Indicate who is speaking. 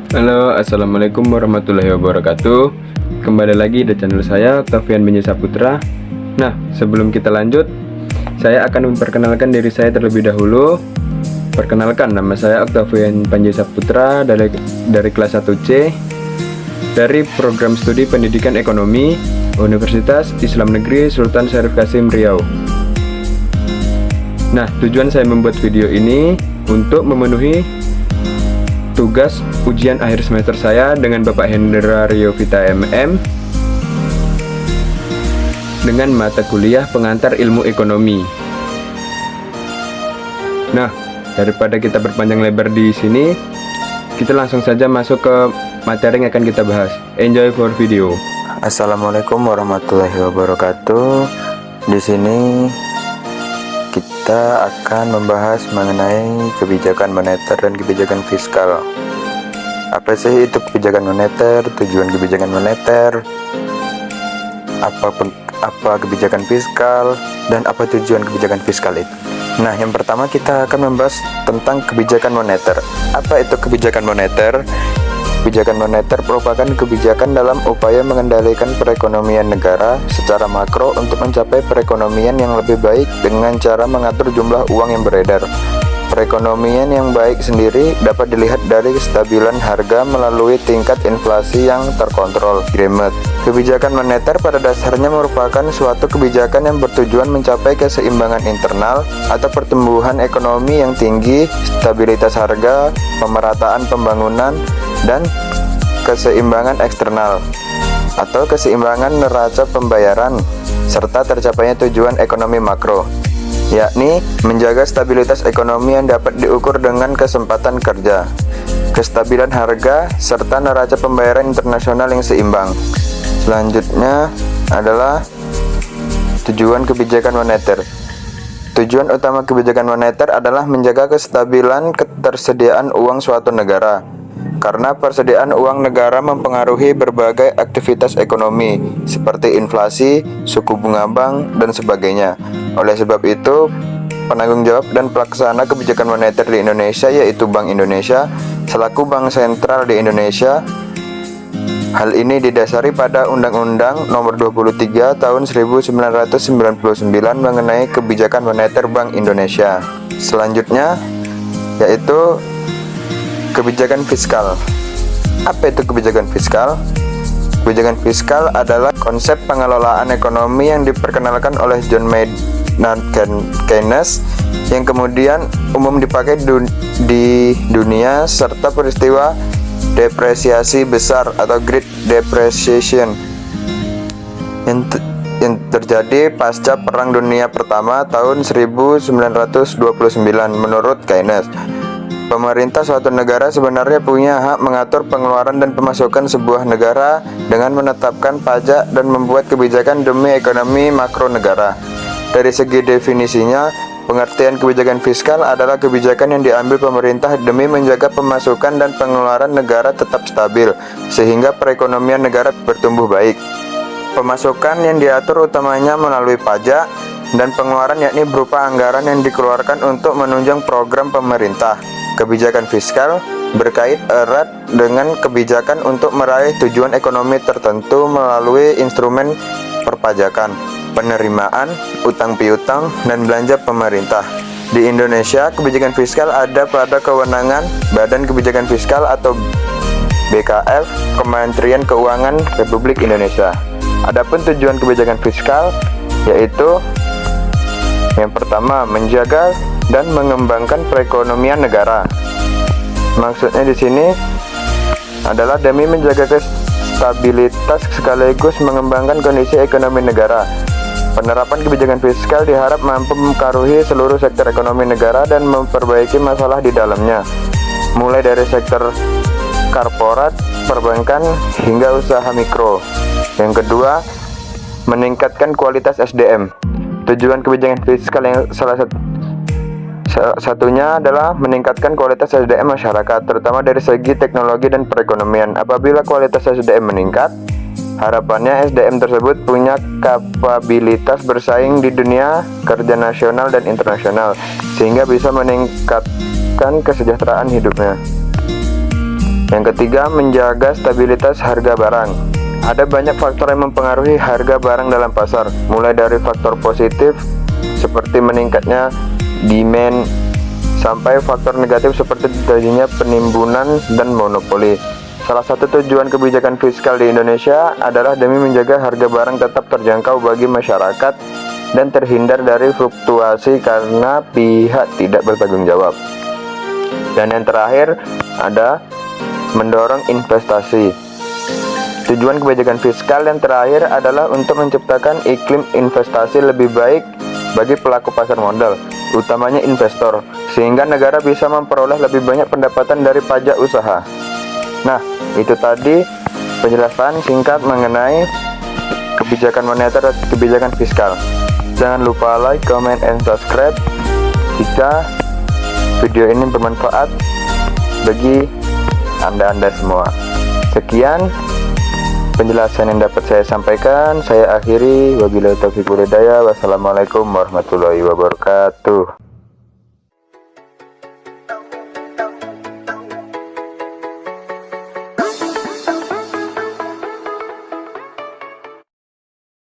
Speaker 1: Halo, assalamualaikum warahmatullahi wabarakatuh. Kembali lagi di channel saya, Octavian Binjai Saputra. Nah, sebelum kita lanjut, saya akan memperkenalkan diri saya terlebih dahulu. Perkenalkan, nama saya Octavian Binjai Saputra dari kelas 1C dari program studi Pendidikan Ekonomi Universitas Islam Negeri Sultan Syarif Kasim Riau. Nah, tujuan saya membuat video ini untuk memenuhi tugas ujian akhir semester saya dengan Bapak Hendra Rio Vita MM dengan mata kuliah pengantar ilmu ekonomi. Nah, daripada kita berpanjang lebar di sini, kita langsung saja masuk ke materi yang akan kita bahas. Enjoy for video.
Speaker 2: Assalamualaikum warahmatullahi wabarakatuh. Di sini kita akan membahas mengenai kebijakan moneter dan kebijakan fiskal. Apa sih itu kebijakan moneter, tujuan kebijakan moneter, apa kebijakan fiskal, dan apa tujuan kebijakan fiskal itu. Nah, yang pertama kita akan membahas tentang kebijakan moneter. Apa itu kebijakan moneter? Kebijakan moneter merupakan kebijakan dalam upaya mengendalikan perekonomian negara secara makro untuk mencapai perekonomian yang lebih baik dengan cara mengatur jumlah uang yang beredar. Perekonomian yang baik sendiri dapat dilihat dari kestabilan harga melalui tingkat inflasi yang terkontrol. Gremet. Kebijakan moneter pada dasarnya merupakan suatu kebijakan yang bertujuan mencapai keseimbangan internal atau pertumbuhan ekonomi yang tinggi, stabilitas harga, pemerataan pembangunan, dan keseimbangan eksternal atau keseimbangan neraca pembayaran, serta tercapainya tujuan ekonomi makro, yakni menjaga stabilitas ekonomi yang dapat diukur dengan kesempatan kerja, kestabilan harga, serta neraca pembayaran internasional yang seimbang. Selanjutnya adalah tujuan kebijakan moneter. Tujuan utama kebijakan moneter adalah menjaga kestabilan ketersediaan uang suatu negara, karena persediaan uang negara mempengaruhi berbagai aktivitas ekonomi seperti inflasi, suku bunga bank, dan sebagainya. Oleh sebab itu, penanggung jawab dan pelaksana kebijakan moneter di Indonesia yaitu Bank Indonesia selaku bank sentral di Indonesia. Hal ini didasari pada Undang-Undang Nomor 23 Tahun 1999 mengenai kebijakan moneter Bank Indonesia. Selanjutnya yaitu kebijakan fiskal. Apa itu kebijakan fiskal? Kebijakan fiskal adalah konsep pengelolaan ekonomi yang diperkenalkan oleh John Maynard Keynes yang kemudian umum dipakai di dunia serta peristiwa depresiasi besar atau Great Depression yang terjadi pasca Perang Dunia Pertama tahun 1929 menurut Keynes. Pemerintah suatu negara sebenarnya punya hak mengatur pengeluaran dan pemasukan sebuah negara dengan menetapkan pajak dan membuat kebijakan demi ekonomi makro negara. Dari segi definisinya, pengertian kebijakan fiskal adalah kebijakan yang diambil pemerintah demi menjaga pemasukan dan pengeluaran negara tetap stabil, sehingga perekonomian negara bertumbuh baik. Pemasukan yang diatur utamanya melalui pajak, dan pengeluaran yakni berupa anggaran yang dikeluarkan untuk menunjang program pemerintah. Kebijakan fiskal berkait erat dengan kebijakan untuk meraih tujuan ekonomi tertentu melalui instrumen perpajakan, penerimaan, utang piutang, dan belanja pemerintah. Di Indonesia, kebijakan fiskal ada pada kewenangan Badan Kebijakan Fiskal atau BKF, Kementerian Keuangan Republik Indonesia. Adapun tujuan kebijakan fiskal yaitu yang pertama, menjaga dan mengembangkan perekonomian negara. Maksudnya di sini adalah demi menjaga stabilitas sekaligus mengembangkan kondisi ekonomi negara. Penerapan kebijakan fiskal diharap mampu mempengaruhi seluruh sektor ekonomi negara dan memperbaiki masalah di dalamnya, mulai dari sektor korporat, perbankan, hingga usaha mikro. Yang kedua, meningkatkan kualitas SDM. Tujuan kebijakan fiskal yang salah satunya adalah meningkatkan kualitas SDM masyarakat, terutama dari segi teknologi dan perekonomian. Apabila kualitas SDM meningkat, harapannya SDM tersebut punya kapabilitas bersaing di dunia kerja nasional dan internasional, sehingga bisa meningkatkan kesejahteraan hidupnya. Yang ketiga, menjaga stabilitas harga barang. Ada banyak faktor yang mempengaruhi harga barang dalam pasar, mulai dari faktor positif seperti meningkatnya demand sampai faktor negatif seperti terjadinya penimbunan dan monopoli. Salah satu tujuan kebijakan fiskal di Indonesia adalah demi menjaga harga barang tetap terjangkau bagi masyarakat dan terhindar dari fluktuasi karena pihak tidak bertanggung jawab. Dan yang terakhir ada mendorong investasi. Tujuan kebijakan fiskal yang terakhir adalah untuk menciptakan iklim investasi lebih baik bagi pelaku pasar modal, utamanya investor, sehingga negara bisa memperoleh lebih banyak pendapatan dari pajak usaha. Nah, itu tadi penjelasan singkat mengenai kebijakan moneter dan kebijakan fiskal. Jangan lupa like, comment, and subscribe jika video ini bermanfaat bagi Anda semua. Sekian penjelasan yang dapat saya sampaikan. Saya akhiri. Wabillahi taufiq wal hidayah. Wassalamualaikum warahmatullahi wabarakatuh.